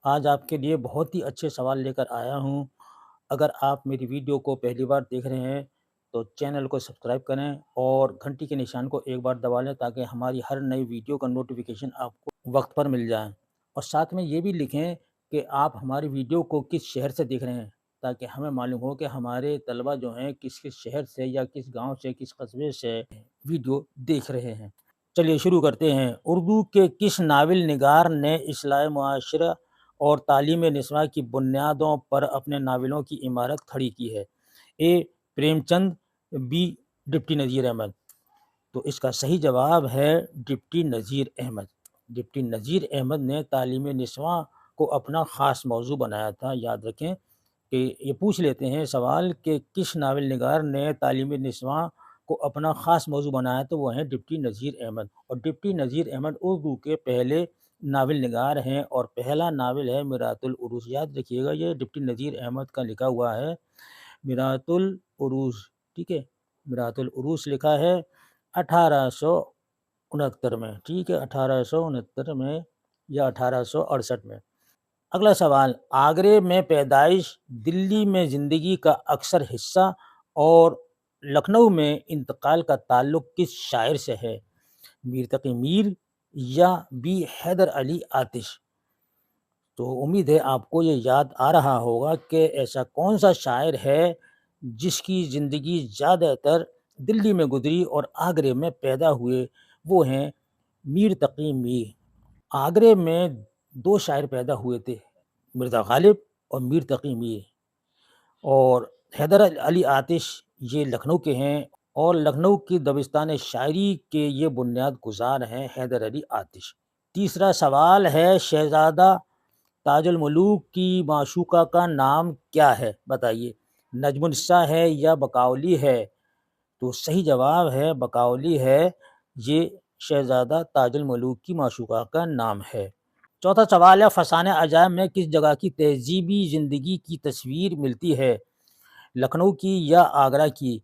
آج آپ کے لیے بہت ہی اچھے سوال لے کر آیا ہوں۔ اگر آپ میری ویڈیو کو پہلی بار دیکھ رہے ہیں تو چینل کو سبسکرائب کریں اور گھنٹی کے نشان کو ایک بار دبا لیں تاکہ ہماری ہر نئی ویڈیو کا نوٹیفیکیشن آپ کو وقت پر مل جائے، اور ساتھ میں یہ بھی لکھیں کہ آپ ہماری ویڈیو کو کس شہر سے دیکھ رہے ہیں تاکہ ہمیں معلوم ہو کہ ہمارے طلبہ جو ہیں کس کس شہر سے یا کس گاؤں سے کس قصبے سے ویڈیو دیکھ رہے ہیں۔ چلیے شروع کرتے ہیں۔ اردو کے کس ناول نگار نے اصلاح معاشرہ اور تعلیم نسواں کی بنیادوں پر اپنے ناولوں کی عمارت کھڑی کی ہے؟ اے پریم چند، بی ڈپٹی نذیر احمد۔ تو اس کا صحیح جواب ہے ڈپٹی نذیر احمد۔ ڈپٹی نذیر احمد نے تعلیم نسواں کو اپنا خاص موضوع بنایا تھا۔ یاد رکھیں کہ یہ پوچھ لیتے ہیں سوال کہ کس ناول نگار نے تعلیم نسواں کو اپنا خاص موضوع بنایا، تو وہ ہیں ڈپٹی نذیر احمد۔ اور ڈپٹی نذیر احمد اردو کے پہلے ناول نگار ہیں اور پہلا ناول ہے میرات العروج۔ یاد رکھیے گا یہ ڈپٹی نذیر احمد کا لکھا ہوا ہے میرات العروج، ٹھیک ہے، میرات العروج لکھا ہے 1869 میں، ٹھیک ہے، 1869 میں یا 1868 میں۔ اگلا سوال، آگرے میں پیدائش، دلی میں زندگی کا اکثر حصہ اور لکھنؤ میں انتقال کا تعلق کس شاعر سے ہے؟ میر تقی میر یا بی حیدر علی آتش؟ تو امید ہے آپ کو یہ یاد آ رہا ہوگا کہ ایسا کون سا شاعر ہے جس کی زندگی زیادہ تر دلی میں گزری اور آگرے میں پیدا ہوئے، وہ ہیں میر تقی میر۔ آگرے میں دو شاعر پیدا ہوئے تھے، مرزا غالب اور میر تقی میر، اور حیدر علی آتش یہ لکھنؤ کے ہیں، اور لکھنؤ کی دبستان شاعری کے یہ بنیاد گزار ہیں حیدر علی آتش۔ تیسرا سوال ہے، شہزادہ تاج الملوک کی معشوقہ کا نام کیا ہے؟ بتائیے، نجم النساء ہے یا بقاؤلی ہے؟ تو صحیح جواب ہے بقاؤلی ہے، یہ شہزادہ تاج الملوک کی معشوقہ کا نام ہے۔ چوتھا سوال ہے، فسانہ عجائب میں کس جگہ کی تہذیبی زندگی کی تصویر ملتی ہے؟ لکھنؤ کی یا آگرہ کی؟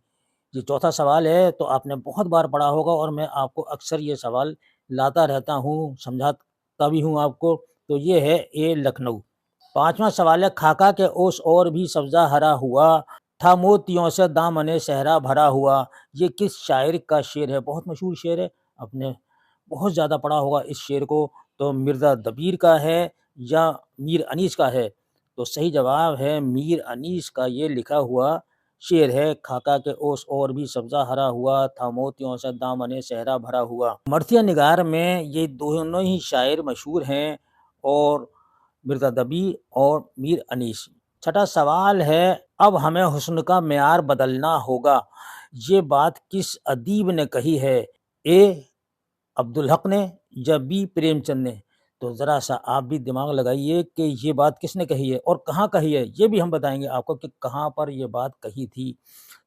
یہ چوتھا سوال ہے، تو آپ نے بہت بار پڑھا ہوگا اور میں آپ کو اکثر یہ سوال لاتا رہتا ہوں، سمجھاتا بھی ہوں آپ کو، تو یہ ہے اے لکھنؤ۔ پانچواں سوال ہے، خاکہ کے اوس اور بھی سبزہ ہرا ہوا، تھا موتیوں سے دامن صحرا بھرا ہوا، یہ کس شاعر کا شعر ہے؟ بہت مشہور شعر ہے، آپ نے بہت زیادہ پڑھا ہوگا اس شعر کو، تو مرزا دبیر کا ہے یا میر انیس کا ہے؟ تو صحیح جواب ہے میر انیس کا یہ لکھا ہوا شعر ہے، خاکہ کے اوس اور بھی سبزہ ہرا ہوا، تھا موتیوں سے دامن صحرا بھرا ہوا۔ مرثیہ نگار میں یہ دونوں ہی شاعر مشہور ہیں، اور مرزا دبیر اور میر انیس۔ چھٹا سوال ہے، اب ہمیں حسن کا معیار بدلنا ہوگا، یہ بات کس ادیب نے کہی ہے؟ اے عبدالحق نے یا بی پریم چند نے؟ تو ذرا سا آپ بھی دماغ لگائیے کہ یہ بات کس نے کہی ہے اور کہاں کہی ہے، یہ بھی ہم بتائیں گے آپ کو کہ کہاں پر یہ بات کہی تھی۔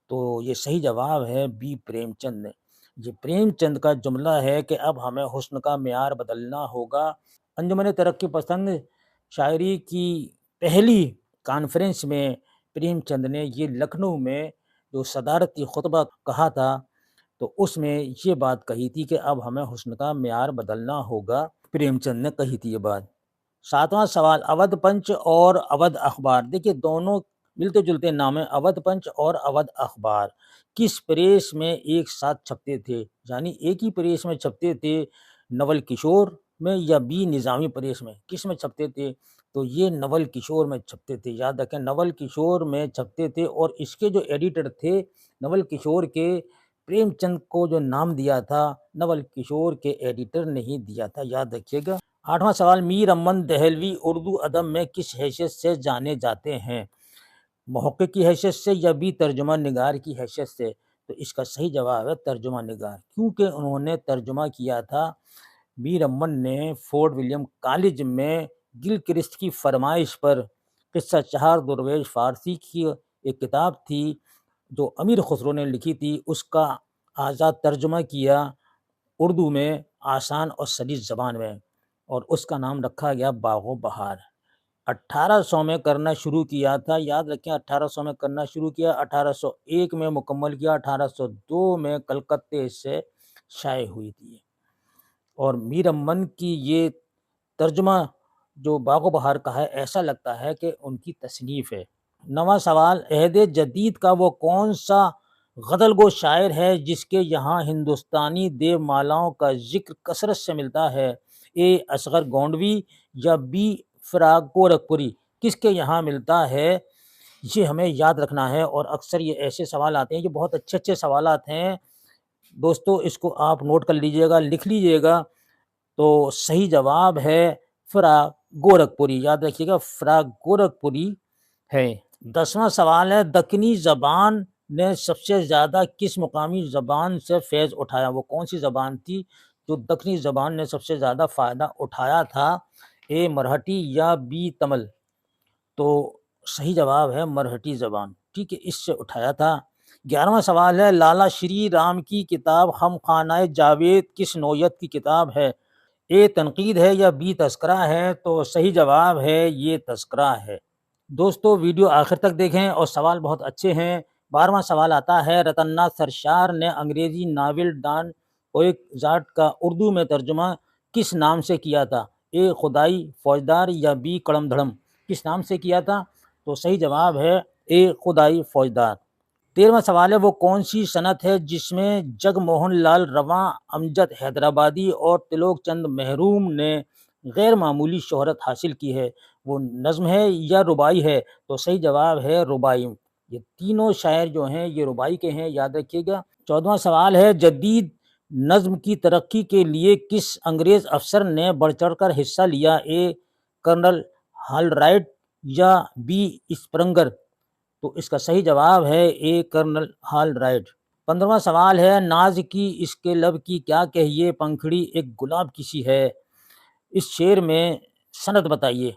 تو یہ صحیح جواب ہے بی پریم چند نے۔ یہ پریم چند کا جملہ ہے کہ اب ہمیں حسن کا معیار بدلنا ہوگا۔ انجمن ترقی پسند شاعری کی پہلی کانفرنس میں پریم چند نے یہ لکھنؤ میں جو صدارتی خطبہ کہا تھا، تو اس میں یہ بات کہی تھی کہ اب ہمیں حسن کا معیار بدلنا ہوگا، پریم چند نے کہی تھی یہ بات۔ ساتواں سوال، اودھ پنچ اور اودھ اخبار، دیکھیے دونوں ملتے جلتے نام ہیں، اودھ پنچ اور اودھ اخبار کس پریس میں ایک ساتھ چھپتے تھے؟ یعنی ایک ہی پریس میں چھپتے تھے، نول کشور میں یا بی نظامی پریس میں؟ کس میں چھپتے تھے؟ تو یہ نول کشور میں چھپتے تھے۔ یاد رکھیں نول کشور میں چھپتے تھے، اور اس کے جو ایڈیٹر تھے نول کشور کے، پریم چند کو جو نام دیا تھا نول کشور کے ایڈیٹر نے ہی دیا تھا، یاد رکھیے گا۔ آٹھواں سوال، میر امن دہلوی اردو ادب میں کس حیثیت سے جانے جاتے ہیں؟ محقق کی حیثیت سے یا بھی ترجمہ نگار کی حیثیت سے؟ تو اس کا صحیح جواب ہے ترجمہ نگار، کیونکہ انہوں نے ترجمہ کیا تھا، میر امن نے فورٹ ولیم کالج میں گلکرسٹ کی فرمائش پر قصہ چہار درویش فارسی کی ایک کتاب تھی جو امیر خسرو نے لکھی تھی، اس کا آزاد ترجمہ کیا اردو میں آسان اور سلیس زبان میں، اور اس کا نام رکھا گیا باغ و بہار۔ 1800 میں کرنا شروع کیا تھا، یاد رکھیں 1800 میں کرنا شروع کیا، 1801 میں مکمل کیا، 1802 میں کلکتے سے شائع ہوئی تھی۔ اور میر امن کی یہ ترجمہ جو باغ و بہار کا ہے ایسا لگتا ہے کہ ان کی تصنیف ہے۔ نواں سوال، عہد جدید کا وہ کون سا غزل گو شاعر ہے جس کے یہاں ہندوستانی دیو مالاؤں کا ذکر کثرت سے ملتا ہے؟ اے اصغر گونڈوی یا بی فراق گورکھپوری؟ کس کے یہاں ملتا ہے؟ یہ ہمیں یاد رکھنا ہے، اور اکثر یہ ایسے سوال آتے ہیں، یہ بہت اچھے اچھے سوالات ہیں دوستو، اس کو آپ نوٹ کر لیجئے گا، لکھ لیجئے گا۔ تو صحیح جواب ہے فراق گورکھپوری، یاد رکھیے گا فراق گورکھپوری ہے۔ 10واں سوال ہے، دکنی زبان نے سب سے زیادہ کس مقامی زبان سے فیض اٹھایا؟ وہ کون سی زبان تھی جو دکنی زبان نے سب سے زیادہ فائدہ اٹھایا تھا؟ اے مرہٹی یا بی تمل؟ تو صحیح جواب ہے مرہٹی زبان، ٹھیک ہے، اس سے اٹھایا تھا۔ 11واں سوال ہے، لالا شری رام کی کتاب ہم خانہ جاوید کس نوعیت کی کتاب ہے؟ اے تنقید ہے یا بی تذکرہ ہے؟ تو صحیح جواب ہے یہ تذکرہ ہے۔ دوستو ویڈیو آخر تک دیکھیں اور سوال بہت اچھے ہیں۔ 12واں سوال آتا ہے، رتن ناتھ سرشار نے انگریزی ناول ڈان کوئکزاٹ کا اردو میں ترجمہ کس نام سے کیا تھا؟ اے خدائی فوجدار یا بی کڑم دھڑم؟ کس نام سے کیا تھا؟ تو صحیح جواب ہے اے خدائی فوجدار۔ 13واں سوال ہے، وہ کون سی صنعت ہے جس میں جگ موہن لال رواں، امجد حیدرآبادی اور تلوک چند محروم نے غیر معمولی شہرت حاصل کی ہے؟ وہ نظم ہے یا ربائی ہے؟ تو صحیح جواب ہے ربائی۔ یہ تینوں شاعر جو ہیں یہ ربائی کے ہیں، یاد رکھیے گا۔ 14واں سوال ہے، جدید نظم کی ترقی کے لیے کس انگریز افسر نے بڑھ چڑھ کر حصہ لیا؟ اے کرنل ہال رائٹ یا بی اسپرنگر؟ تو اس کا صحیح جواب ہے اے کرنل ہال رائٹ۔ 15واں سوال ہے، ناز کی اس کے لب کی کیا کہیے، پنکھڑی ایک گلاب کسی ہے؟ اس شعر میں سند بتائیے،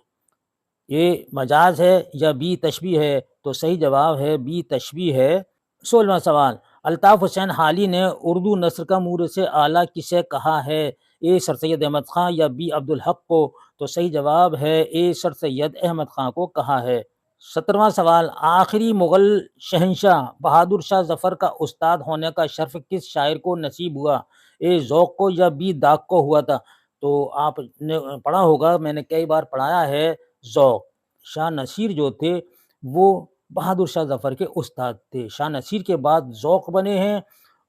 اے مجاز ہے یا بی تشبیہ ہے؟ تو صحیح جواب ہے بی تشبیہ ہے۔ 16واں سوال، الطاف حسین حالی نے اردو نثر کا مورث سے اعلیٰ کسے کہا ہے؟ اے سر سید احمد خان یا بی عبدالحق کو؟ تو صحیح جواب ہے اے سر سید احمد خان کو کہا ہے۔ 17واں سوال، آخری مغل شہنشاہ بہادر شاہ ظفر کا استاد ہونے کا شرف کس شاعر کو نصیب ہوا؟ اے ذوق کو یا بی داغ کو ہوا تھا؟ تو آپ نے پڑھا ہوگا، میں نے کئی بار پڑھایا ہے، ذوق۔ شاہ نصیر جو تھے وہ بہادر شاہ ظفر کے استاد تھے، شاہ نصیر کے بعد ذوق بنے ہیں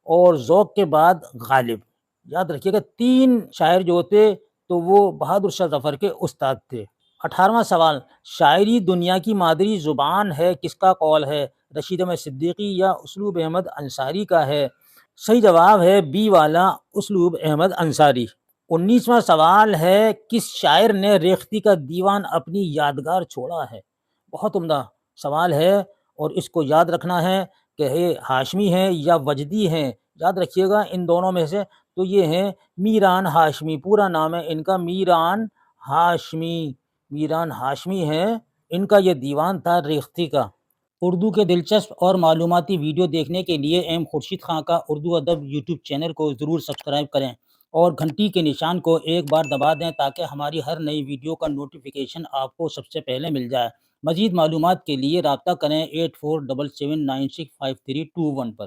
اور ذوق کے بعد غالب۔ یاد رکھیے گا 3 شاعر جو تھے تو وہ بہادر شاہ ظفر کے استاد تھے۔ 18واں سوال، شاعری دنیا کی مادری زبان ہے کس کا قول ہے؟ رشید احمد صدیقی یا اسلوب احمد انصاری کا ہے؟ صحیح جواب ہے بی والا، اسلوب احمد انصاری۔ 19واں سوال ہے، کس شاعر نے ریختہ کا دیوان اپنی یادگار چھوڑا ہے؟ بہت عمدہ سوال ہے اور اس کو یاد رکھنا ہے کہ یہ ہاشمی ہیں یا وجدی ہیں، یاد رکھیے گا ان دونوں میں سے۔ تو یہ ہیں میران ہاشمی، پورا نام ہے ان کا میران ہاشمی، میران ہاشمی ہیں، ان کا یہ دیوان تھا ریختہ کا۔ اردو کے دلچسپ اور معلوماتی ویڈیو دیکھنے کے لیے ایم خورشید خان کا اردو ادب یوٹیوب چینل کو ضرور سبسکرائب کریں اور گھنٹی کے نشان کو ایک بار دبا دیں تاکہ ہماری ہر نئی ویڈیو کا نوٹیفیکیشن آپ کو سب سے پہلے مل جائے۔ مزید معلومات کے لیے رابطہ کریں 8477965321 پر۔